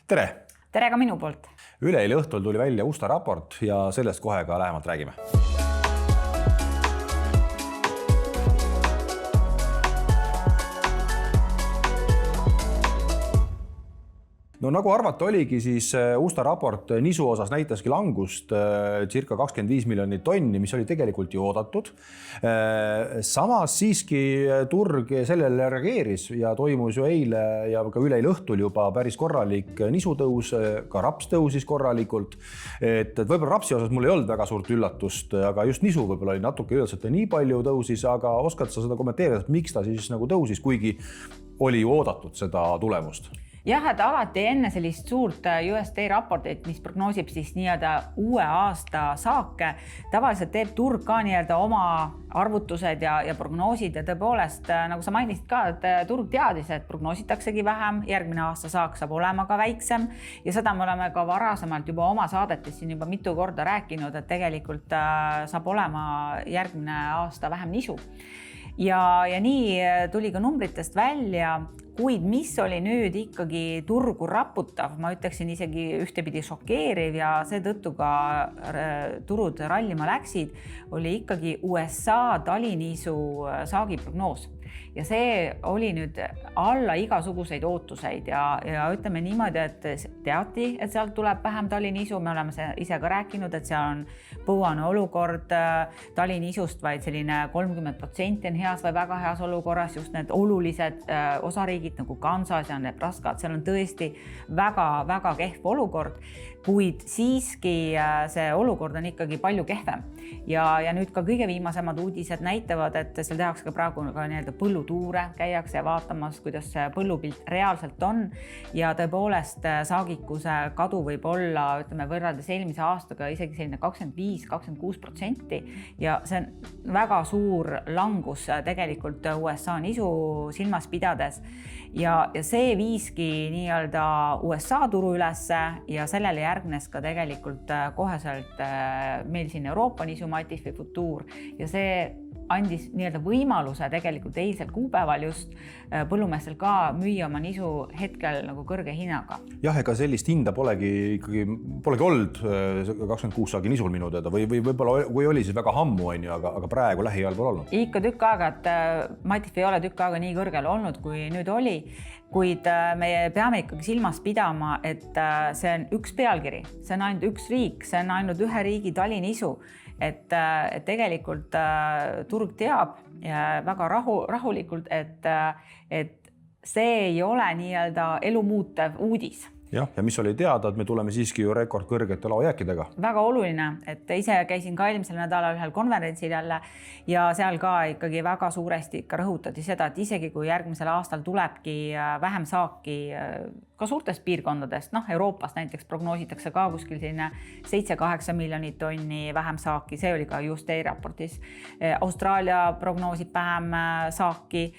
Tere! Tere ka minu poolt! Üleeile õhtul tuli välja USTA raport ja sellest kohe ka lähemalt räägime. No nagu arvata oligi, siis USTA raport nisu osas näitaski langust circa 25 miljonit tonni, mis oli tegelikult ju oodatud. Samas siiski turg sellele reageeris ja toimus ju eile ja ka üleeile õhtul juba päris korralik nisutõus, ka raps tõusis korralikult. Et võib-olla rapsi osas mul ei olnud väga suurt üllatust, aga just nisu võib-olla oli natuke üllatus, et nii palju tõusis, aga oskad sa seda kommenteerida, et miks ta siis nagu tõusis, kuigi oli ju oodatud seda tulemust? Jah, et alati enne sellist suurt USDA raportit, mis prognoosib siis nii-öelda uue aasta saake, tavaliselt teeb turg ka nii-öelda oma arvutused ja prognoosid ja tõepoolest, nagu sa mainisid ka, et turg teadis, et prognoositaksegi vähem, järgmine aasta saak saab olema ka väiksem ja seda me oleme ka varasemalt juba oma saadetes siin juba mitu korda rääkinud, et tegelikult saab olema järgmine aasta vähem nisu. Ja nii tuli ka numbritest välja, kuid mis oli nüüd ikkagi turgu raputav, ma ütleksin isegi ühtepidi šokeeriv ja seetõttu ka turud rallima läksid, oli ikkagi USA taliniisu saagi prognoos. Ja see oli nüüd alla igasuguseid ootuseid ja ütleme niimoodi, et teati, et sealt tuleb vähem taliniisu. Me oleme ise ka rääkinud, et seal on põuane olukord taliniisust, vaid selline 30% on heas või väga heas olukorras, just need olulised osariigid nagu Kansas ja Nebraska, seal on tõesti väga kehv olukord, kuid siiski see olukord on ikkagi palju kehvem. Ja nüüd ka kõige viimasemad uudised näitavad, et seal tehakse ka praegu ka nii-öelda põllutuure, käiakse vaatamas, kuidas see põllupilt reaalselt on ja tõepoolest saagikuse kadu võib olla, ütleme, võrreldes eelmise aastaga isegi selline 25-26% ja see on väga suur langus tegelikult USA nisu silmas pidades ja see viiski nii-öelda USA turu ülesse ja sellele järgnes ka tegelikult koheselt meil siin Euroopa nisu Matif või Futuur ja see andis nii-öelda võimaluse tegelikult eilsel kuupäeval just põllumeestel ka müüa oma nisu hetkel nagu kõrge hinnaga. Jah, ega sellist hinda polegi olnud 26 saagi nisul minu teada või võib-olla kui oli siis väga ammu, aga praegu lähiajal pole olnud. Ikka tükk aega, et Matif ei ole tükk aega nii kõrgel olnud, kui nüüd oli, kuid me peame ikkagi silmas pidama, et see on üks pealkiri, see on ainult üks riik, see on ainult ühe riigi talinisu. Et tegelikult turg teab ja väga rahulikult, et see ei ole nii-öelda elumuutev uudis. Jah, ja mis oli teada, et me tuleme siiski ju rekordkõrgete laojääkidega. Väga oluline, et ise käisin ka eelmisel nädalal ühel konverentsil jälle ja seal ka ikkagi väga suuresti ikka rõhutati seda, et isegi kui järgmisel aastal tulebki vähem saaki ka suurtest piirkondadest, Euroopas näiteks prognoositakse ka kuskil selline 7-8 miljonit tonni vähem saaki, see oli ka just raportis. Austraalia prognoosib vähem saaki,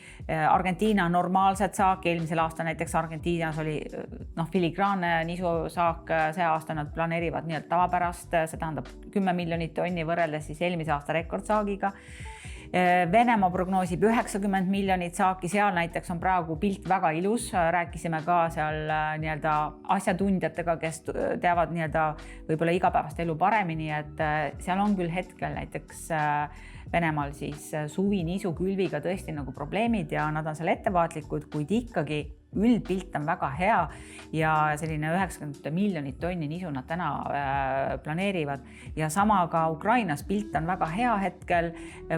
Argentiina normaalset saaki, eelmisel aastal näiteks Argentiinas oli filigraanne nisusaak, see aasta nad planeerivad nii-öelda tavapärast, see tähendab 10 miljonit tonni võrreldes siis eelmise aasta rekordsaagiga. Venemaa prognoosib 90 miljonit saaki, seal näiteks on praegu pilt väga ilus, rääkisime ka seal nii-öelda asjatundjatega, kes teavad nii-öelda võib-olla igapäevast elu paremini, et seal on küll hetkel näiteks Venemaal siis suvi nisu külviga tõesti nagu probleemid ja nad on seal ettevaatlikud, kuid ikkagi üldpilt on väga hea ja selline 90 miljonit tonni nisu nad täna planeerivad ja sama ka Ukrainas pilt on väga hea hetkel,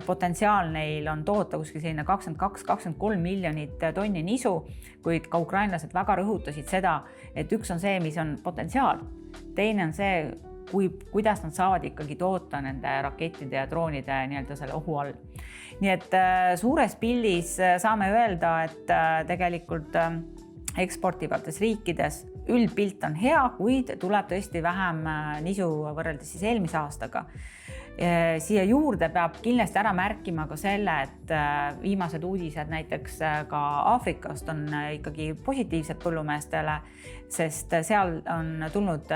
potentsiaal neil on toota kuskil selline 22-23 miljonit tonni nisu, kuid ka ukrainlased väga rõhutasid seda, et üks on see, mis on potentsiaal, teine on see, kuidas nad saavad ikkagi toota nende rakettide ja droonide nii-öelda selle ohu all. Nii et suures pildis saame öelda, et tegelikult eksportivates riikides üldpilt on hea, kuid tuleb tõesti vähem nisu võrreldes siis eelmise aastaga. Siia juurde peab kindlasti ära märkima ka selle, et viimased uudised näiteks ka Aafrikast on ikkagi positiivsed põllumeestele, sest seal on tulnud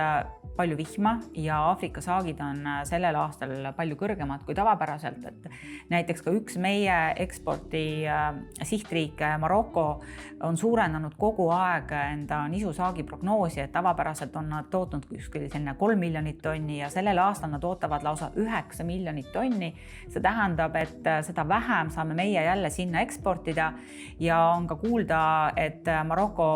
palju vihma ja Aafrika saagid on sellel aastal palju kõrgemad kui tavapäraselt, et näiteks ka üks meie ekspordi sihtriik Maroko on suurendanud kogu aeg enda nisusaagi prognoosi, et tavapäraselt on nad tootnud kuskil selline 3 miljonit tonni ja sellel aastal nad ootavad lausa 9 miljonit tonni. See tähendab, et seda vähem saame meie jälle sinna eksportida ja on ka kuulda, et Maroko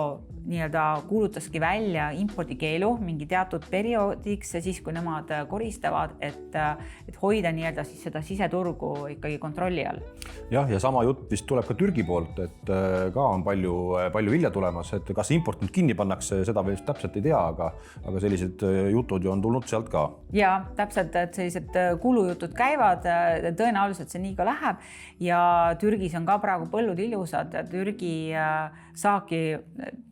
kuulutaski välja impordikeelu mingi teatud perioodiks ja siis, kui nemad koristavad, et hoida siis seda siseturgu ikkagi kontrolli all. Jah, ja sama jutt vist tuleb ka Türgi poolt, et ka on palju vilja tulemas, et kas import nüüd kinni pannakse, seda veel täpselt ei tea, aga sellised jutud ju on tulnud sealt ka. Ja täpselt, et sellised kulujutud käivad, tõenäoliselt see nii ka läheb ja Türgis on ka praegu põllud ilusad, Türgi saaki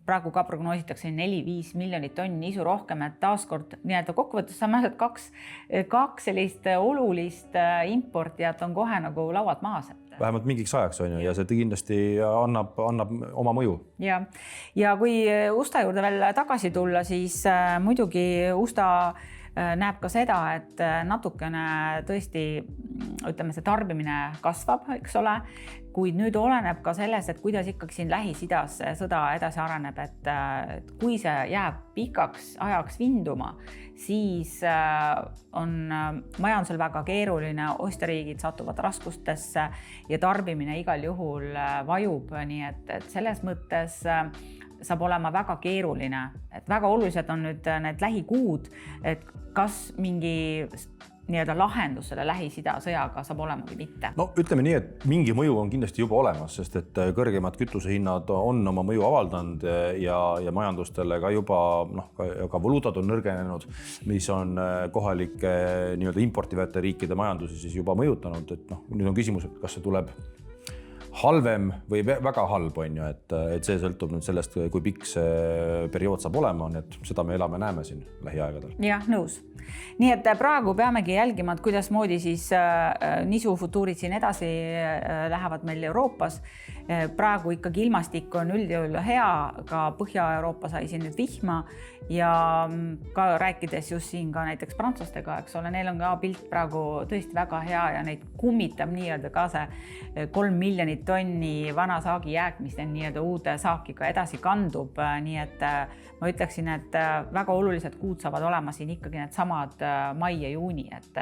praegu ka prognoositakse 4-5 miljonit tonni isu rohkem, et taaskord kokkuvõttes saame kaks sellist olulist importijat on kohe nagu laualt maas. Vähemalt mingiks ajaks on ju ja see kindlasti annab oma mõju. Ja kui Usta juurde veel tagasi tulla, siis muidugi Usta näeb ka seda, et natukene tõesti, ütleme, see tarbimine kasvab, eks ole, kuid nüüd oleneb ka selles, et kuidas ikkagi siin Lähis-Idas sõda edasi areneb, et kui see jääb pikaks ajaks vinduma, siis on majandusel väga keeruline, ostjariigid satuvad raskustesse ja tarbimine igal juhul vajub, nii et selles mõttes saab olema väga keeruline, et väga olulised on nüüd need lähikuud, et kas mingi lahendus selle Lähis-Ida sõjaga saab olema või mitte. No ütleme nii, et mingi mõju on kindlasti juba olemas, sest et kõrgemad kütusehinnad on oma mõju avaldanud ja majandustele ka juba ka valuutad on nõrgenenud, mis on kohalike importivate riikide majandusi siis juba mõjutanud, et nüüd on küsimus, et kas see tuleb halvem või väga halb on ju, et see sõltub nüüd sellest, kui pikk see periood saab olema, nii et seda me näeme siin lähiaegadel. Jah, nõus. Nii et praegu peamegi jälgima, et kuidas moodi siis nisufutuurid siin edasi lähevad meil Euroopas. Praegu ikkagi ilmastik on üldjuhul hea, ka Põhja-Euroopa sai siin nüüd vihma ja ka rääkides just siin ka näiteks prantslastega, eks ole, neil on ka pilt praegu tõesti väga hea ja neid kummitab nii-öelda ka see 3 miljonit tonni vana saagi jääk, mis nii-öelda uude saakiga edasi kandub, nii et ma ütleksin, et väga olulised kuud saavad olema siin ikkagi need samad mai ja juuni, et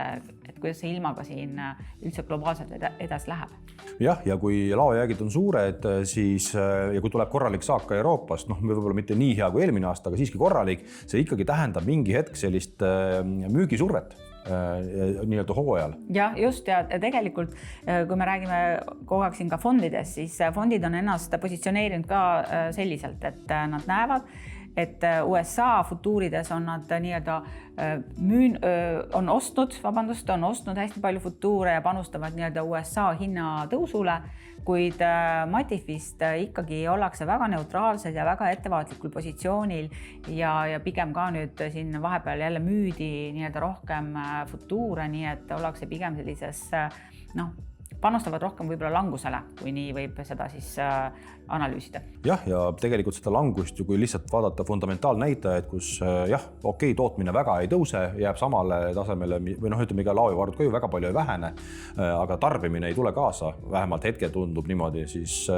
kuidas see ilmaga siin üldse globaalselt edasi läheb. Jah, ja kui laojäägid on suured, siis ja kui tuleb korralik saak ka Euroopast, võib-olla mitte nii hea kui eelmine aasta, aga siiski korralik, see ikkagi tähendab mingi hetk sellist müügisurvet nii-öelda hooajal. Ja just ja tegelikult, kui me räägime kogu aeg siin ka fondidest, siis fondid on ennast positsioneerinud ka selliselt, et nad näevad, et USA futuurides on nad nii-öelda on ostnud hästi palju futuure ja panustavad nii-öelda USA hinna tõusule, kuid Matifist ikkagi ollakse väga neutraalsed ja väga ettevaatlikul positsioonil ja pigem ka nüüd siin vahepeal jälle müüdi nii-öelda rohkem futuure, nii et ollakse pigem sellises, panustavad rohkem võib-olla langusele, kui nii võib seda siis analüüsida. Jah, ja tegelikult seda langust ju, kui lihtsalt vaadata fundamentaalnäitajaid, kus tootmine väga ei tõuse, jääb samale tasemele või ütleme ka laovarud ka ju väga palju ei vähene, aga tarbimine ei tule kaasa, vähemalt hetkel tundub niimoodi, siis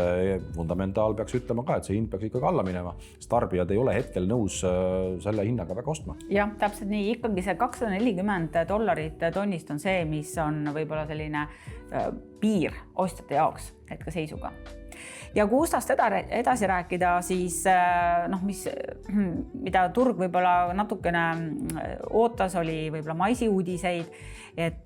fundamentaal peaks ütlema ka, et see hind peaks ikkagi alla minema, sest tarbijad ei ole hetkel nõus selle hinnaga väga ostma. Jah, täpselt nii, ikkagi see $240 tonnist on see, mis on võib-olla selline piir ostjate jaoks hetkeseisuga. Ja kui Ustast edasi rääkida, siis mida turg võib-olla natukene ootas, oli võib-olla maisi uudiseid, et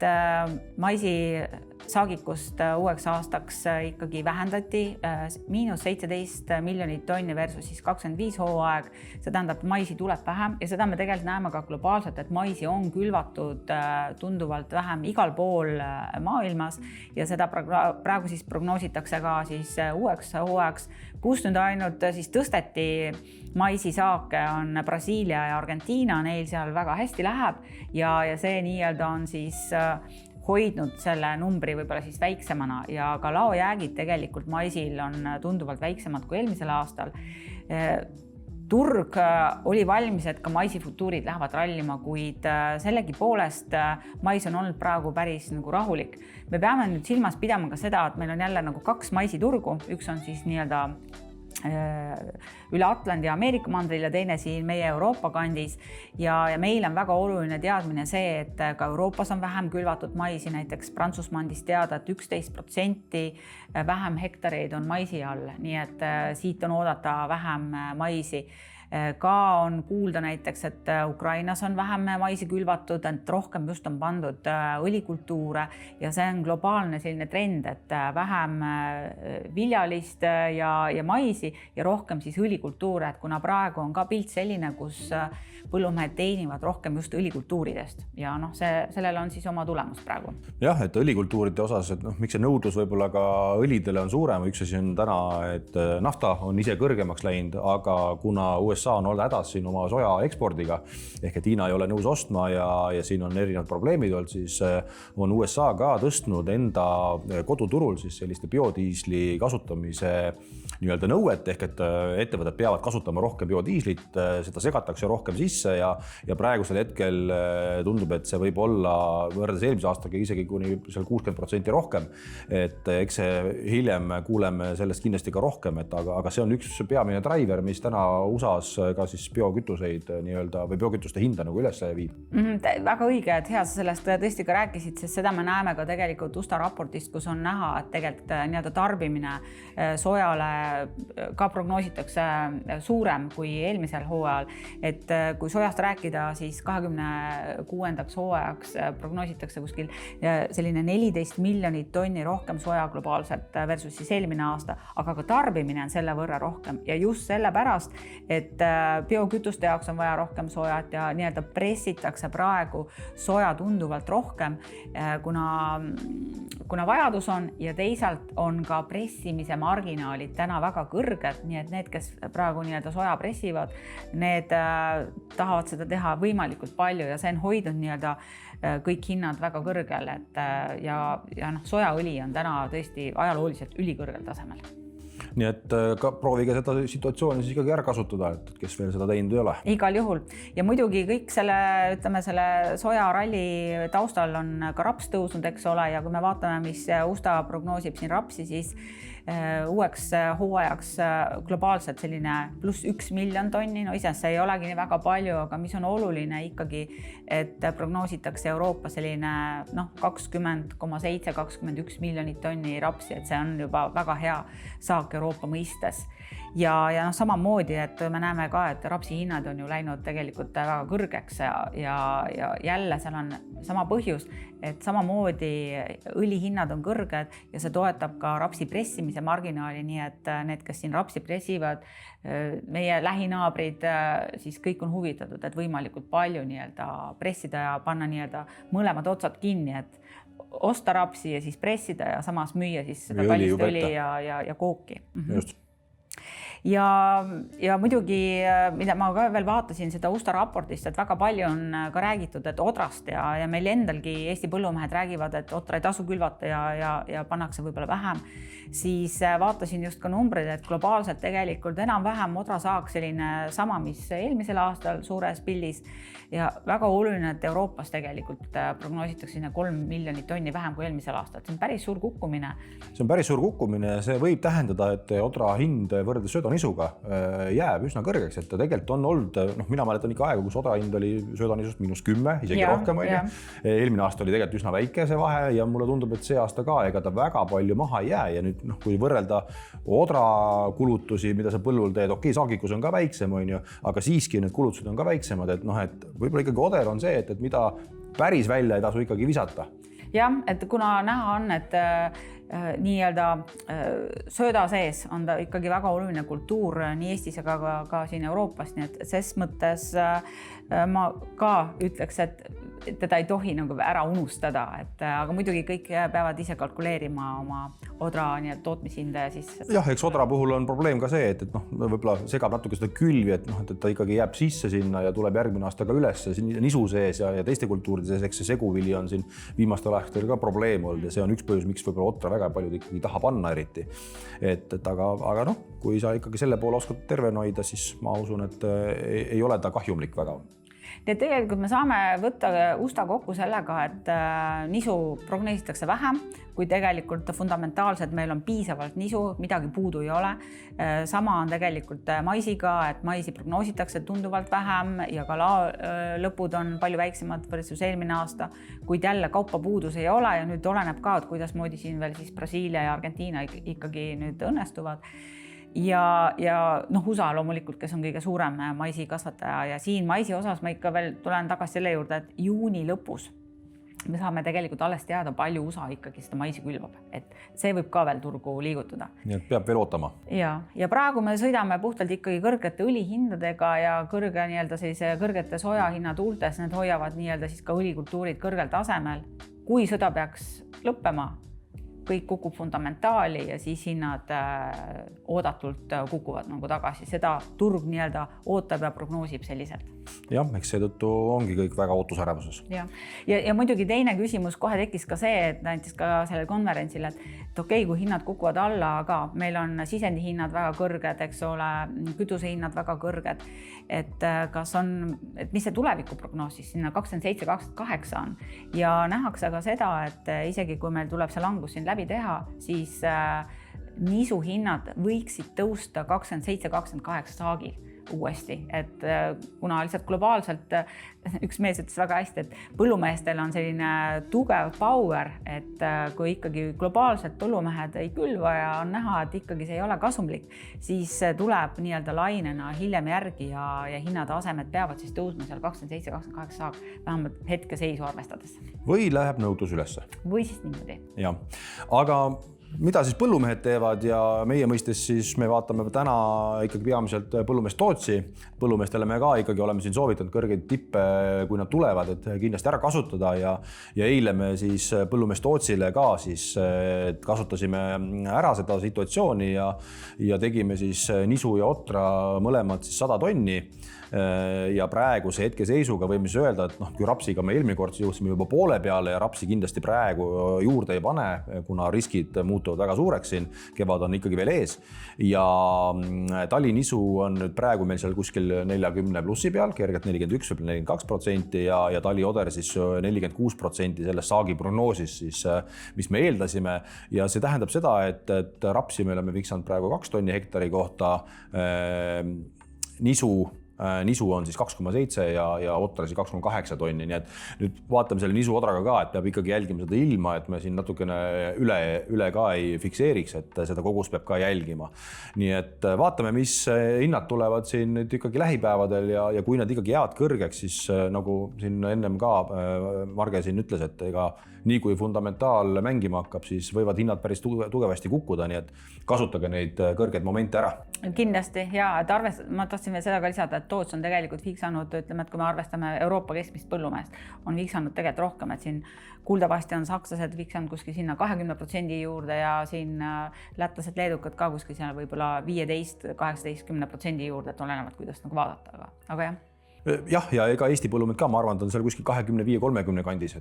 maisi saagikust uueks aastaks ikkagi vähendati -17 miljonit tonni versus siis 25 hooaeg. See tähendab, et maisi tuleb vähem ja seda me tegelikult näeme ka globaalselt, et maisi on külvatud tunduvalt vähem igal pool maailmas ja seda praegu siis prognoositakse ka siis uueks hooajaks, kus nüüd ainult siis tõsteti maisisaake on Brasiilia ja Argentiina, neil seal väga hästi läheb ja see nii-öelda on siis hoidnud selle numbri võib-olla siis väiksemana ja ka laojäägid tegelikult maisil on tunduvalt väiksemad kui eelmisel aastal. turg oli valmis, et ka maisifutuurid lähevad rallima, kuid sellegipoolest mais on olnud praegu päris nagu rahulik. Me peame nüüd silmas pidama ka seda, et meil on jälle nagu 2 maisiturgu, üks on siis nii-öelda üle Atlandi ja Ameerika mandril ja teine siin meie Euroopa kandis ja meil on väga oluline teadmine see, et ka Euroopas on vähem külvatud maisi, näiteks Prantsusmaandis teada, et 11% vähem hektareid on maisi all, nii et siit on oodata vähem maisi. Ka on kuulda näiteks, et Ukrainas on vähem maisi külvatud, et rohkem just on pandud õlikultuure ja see on globaalne selline trend, et vähem viljalist ja maisi ja rohkem siis õlikultuure, et kuna praegu on ka pilt selline, kus põllumehed teenivad rohkem just õlikultuuridest ja sellel on siis oma tulemus praegu. Jah, et õlikultuuride osas, et miks see nõudlus võib-olla ka õlidele on suurem, üks asi on täna, et nafta on ise kõrgemaks läinud, aga kuna USA on olnud hädas siin oma soja ekspordiga, ehk et Hiina ei ole nõus ostma ja siin on erinevad probleemid olnud, siis on USA ka tõstnud enda koduturul siis selliste biodiisli kasutamise nii-öelda nõuet, ehk et ettevõtted peavad kasutama rohkem biodiislit, seda segatakse rohkem sisse ja praegusel hetkel tundub, et see võib olla võrreldes eelmise aastaga isegi kuni seal 60% rohkem. Et eks see hiljem kuuleme sellest kindlasti ka rohkem, aga see on üks peamine driver, mis täna USAs ka siis biokütuseid nii-öelda või biokütuste hinda nagu üles viib. Väga õige, et hea sa sellest tõesti ka rääkisid, sest seda me näeme ka tegelikult USTA raportist, kus on näha, et tegelikult nii-öelda tarbimine sojale ka prognoositakse suurem kui eelmisel hooajal, et kui sojast rääkida, siis 26. hooajaks prognoositakse kuskil selline 14 miljonit tonni rohkem soja globaalselt versus siis eelmine aasta, aga ka tarbimine on selle võrra rohkem ja just sellepärast, et biokütuste jaoks on vaja rohkem sojat ja nii-öelda pressitakse praegu soja tunduvalt rohkem, kuna vajadus on ja teisalt on ka pressimise marginaalid täna väga kõrged, nii et need, kes praegu nii-öelda soja pressivad, need tahavad seda teha võimalikult palju ja see on hoidnud nii-öelda kõik hinnad väga kõrgel, et ja sojaõli on täna tõesti ajalooliselt ülikõrgel tasemel. Nii et ka proovige seda situatsiooni siis ikkagi ära kasutada, et kes veel seda teinud ei ole. Igal juhul. Ja muidugi kõik selle sojaralli taustal on ka raps tõusnud, eks ole, ja kui me vaatame, mis USTA prognoosib siin rapsi, siis uueks hooajaks globaalselt selline +1 miljon tonni, iseenesest see ei olegi nii väga palju, aga mis on oluline ikkagi, et prognoositakse Euroopa selline 20,7–21 miljonit tonni rapsi, et see on juba väga hea saak Euroopa mõistes. Ja samamoodi, et me näeme ka, et rapsi hinnad on ju läinud tegelikult väga kõrgeks ja jälle seal on sama põhjus, et samamoodi õlihinnad on kõrged ja see toetab ka rapsi pressimise marginaali, nii et need, kes siin rapsi pressivad, meie lähinaabrid, siis kõik on huvitatud, et võimalikult palju nii-öelda pressida ja panna nii-öelda mõlemad otsad kinni, et osta rapsi ja siis pressida ja samas müüa siis seda kallist õli ja kooki. Just. Ja muidugi, mida ma ka veel vaatasin seda USTA raportist, et väga palju on ka räägitud, et odrast ja meil endalgi Eesti põllumehed räägivad, et otra ei tasu külvata ja pannakse võib-olla vähem, siis vaatasin just ka numbrid, et globaalselt tegelikult enam-vähem odra saaks selline sama, mis eelmisel aastal suures pildis ja väga oluline, et Euroopas tegelikult prognoositakse 3 miljonit tonni vähem kui eelmisel aastal. See on päris suur kukkumine. See on päris suur kukkumine, see võib tähendada, et odra hind võrreldes söödanisuga jääb üsna kõrgeks, et tegelikult on olnud, mina mäletan ikka aega, kus odra hind oli söödanisust -10, isegi rohkem oli. Eelmine aasta oli tegelikult üsna väike see vahe ja mulle tundub, et see aasta ka, ega ta väga palju maha ei jää ja nüüd kui võrrelda odra kulutusi, mida sa põllul teed, saagikus on ka väiksem, aga siiski need kulutused on ka väiksemad, et võib-olla ikkagi oder on see, et mida päris välja ei tasu ikkagi visata. Jah, et kuna näha on, et nii-öelda sööda sees on ta ikkagi väga oluline kultuur nii Eestis, aga ka siin Euroopas, nii et ses mõttes ma ka ütleks, et teda ei tohi nagu ära unustada, et aga muidugi kõik peavad ise kalkuleerima oma odra nii-öelda tootmishinda ja siis. Jah, eks odra puhul on probleem ka see, et võib-olla segab natuke seda külvi, et ta ikkagi jääb sisse sinna ja tuleb järgmine aasta ka üles nisu sees ja teiste kultuuride sees, eks see seguvili on siin viimastel aastatel ka probleem olnud ja see on üks põhjus, miks võib-olla otra väga paljud ikkagi taha panna eriti. Aga kui sa ikkagi selle poole oskad tervena hoida, siis ma usun, et ei ole ta kahjumlik väga. Ja tegelikult me saame võtta usta kokku sellega, et nisu prognoositakse vähem, kui tegelikult fundamentaalselt meil on piisavalt nisu, midagi puudu ei ole. Sama on tegelikult maisiga, et maisi prognoositakse tunduvalt vähem ja ka lõpud on palju väiksemad võrreldes eelmine aasta, kuid jälle kaupa puudus ei ole ja nüüd oleneb ka, et kuidas moodi siin veel siis Brasiilia ja Argentiina ikkagi nüüd õnnestuvad. Ja USA loomulikult, kes on kõige suurem maisi kasvataja ja siin maisi osas ma ikka veel tulen tagasi selle juurde, et juuni lõpus me saame tegelikult alles teada, palju USA ikkagi seda maisi külvab, et see võib ka veel turgu liigutada. Nii et peab veel ootama. Ja praegu me sõidame puhtalt ikkagi kõrgete õlihindadega ja kõrgete sojahinna tuultes, need hoiavad nii-öelda siis ka õlikultuurid kõrgel tasemel. Kui sõda peaks lõppema, kõik kukub fundamentaali ja siis hinnad oodatult kukuvad nagu tagasi. Seda turg nii-öelda ootab ja prognoosib selliselt. Jah, eks seetõttu ongi kõik väga ootusärevuses. Ja muidugi teine küsimus kohe tekkis ka see, et näiteks ka sellel konverentsil, et okei, kui hinnad kukuvad alla, aga meil on sisendihinnad väga kõrged, eks ole, kütusehinnad väga kõrged, et mis see tulevikuprognoos siis sinna 27-28 on ja nähakse ka seda, et isegi kui meil tuleb see langus siin läbi teha, siis nisu hinnad võiksid tõusta 27-28 saagil uuesti, et kuna lihtsalt globaalselt üks mees ütles väga hästi, et põllumeestel on selline tugev power, et kui ikkagi globaalselt põllumehed ei külva ja on näha, et ikkagi see ei ole kasumlik, siis tuleb nii-öelda lainena hiljem järgi ja hinnatasemed peavad siis tõusma seal 27-28 saag, vähemalt hetkeseisu arvestades. Või läheb nõudlus ülesse. Või siis niimoodi. Ja, aga mida siis põllumehed teevad ja meie mõistes siis me vaatame täna ikkagi peamiselt põllumeest Tootsi. Põllumeestele me ka ikkagi oleme siin soovitanud kõrgeid tippe, kui nad tulevad, et kindlasti ära kasutada ja eile me siis põllumeest Tootsile ka siis kasutasime ära seda situatsiooni ja tegime siis nisu ja otra mõlemad siis 100 tonni. Ja praeguse hetkeseisuga võime siis öelda, et kui rapsiga me eelmine kord jõudsime juba poole peale ja rapsi kindlasti praegu juurde ei pane, kuna riskid muutuvad väga suureks siin, kevad on ikkagi veel ees ja talinisu on nüüd praegu meil seal kuskil 40 plussi peal, kergelt 41 või 42% ja talioder siis 46% sellest saagi prognoosis siis, mis me eeldasime ja see tähendab seda, et rapsi me oleme fiksanud praegu 2 tonni hektari kohta, nisu on siis 2,7 ja otra siis 2,8 tonni, nii et nüüd vaatame selle nisu odraga ka, et peab ikkagi jälgima seda ilma, et me siin natukene üle ka ei fikseeriks, et seda kogust peab ka jälgima. Nii et vaatame, mis hinnad tulevad siin nüüd ikkagi lähipäevadel ja kui nad ikkagi jäävad kõrgeks, siis nagu siin ennem ka Marge siin ütles, et ega nii kui fundamentaal mängima hakkab, siis võivad hinnad päris tugevasti kukkuda, nii et kasutage neid kõrgeid momente ära. Kindlasti ja ma tahtsin veel seda ka lisada, et Toots on tegelikult fiksanud, ütleme, et kui me arvestame Euroopa keskmist põllumeest, on fiksanud tegelikult rohkem, et siin kuuldavasti on sakslased fiksanud kuskil sinna 20% juurde ja siin lätlased, leedukad ka kuskil seal võib-olla 15-18% juurde, et olenevad, kuidas nagu vaadata, aga jah. Jah, ja ega Eesti põllumehed ka, ma arvan, et on seal kuskil 25-30 kandis.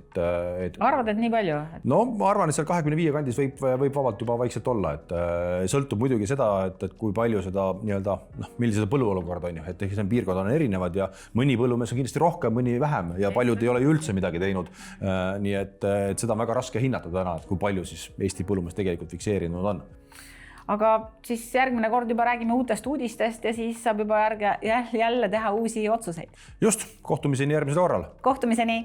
Arvad, et nii palju? No ma arvan, et seal 25 kandis võib vabalt juba vaikselt olla, et sõltub muidugi seda, et kui palju seda nii-öelda, millise seda põlluolukord on ju, et see piirkond on erinevad ja mõni põllumees on kindlasti rohkem, mõni vähem ja paljud ei ole ju üldse midagi teinud. Nii et seda on väga raske hinnata täna, et kui palju siis Eesti põllumees tegelikult fikseerinud on. Aga siis järgmine kord juba räägime uutest uudistest ja siis saab juba jälle teha uusi otsuseid. Just, kohtumiseni järgmisel korral. Kohtumiseni!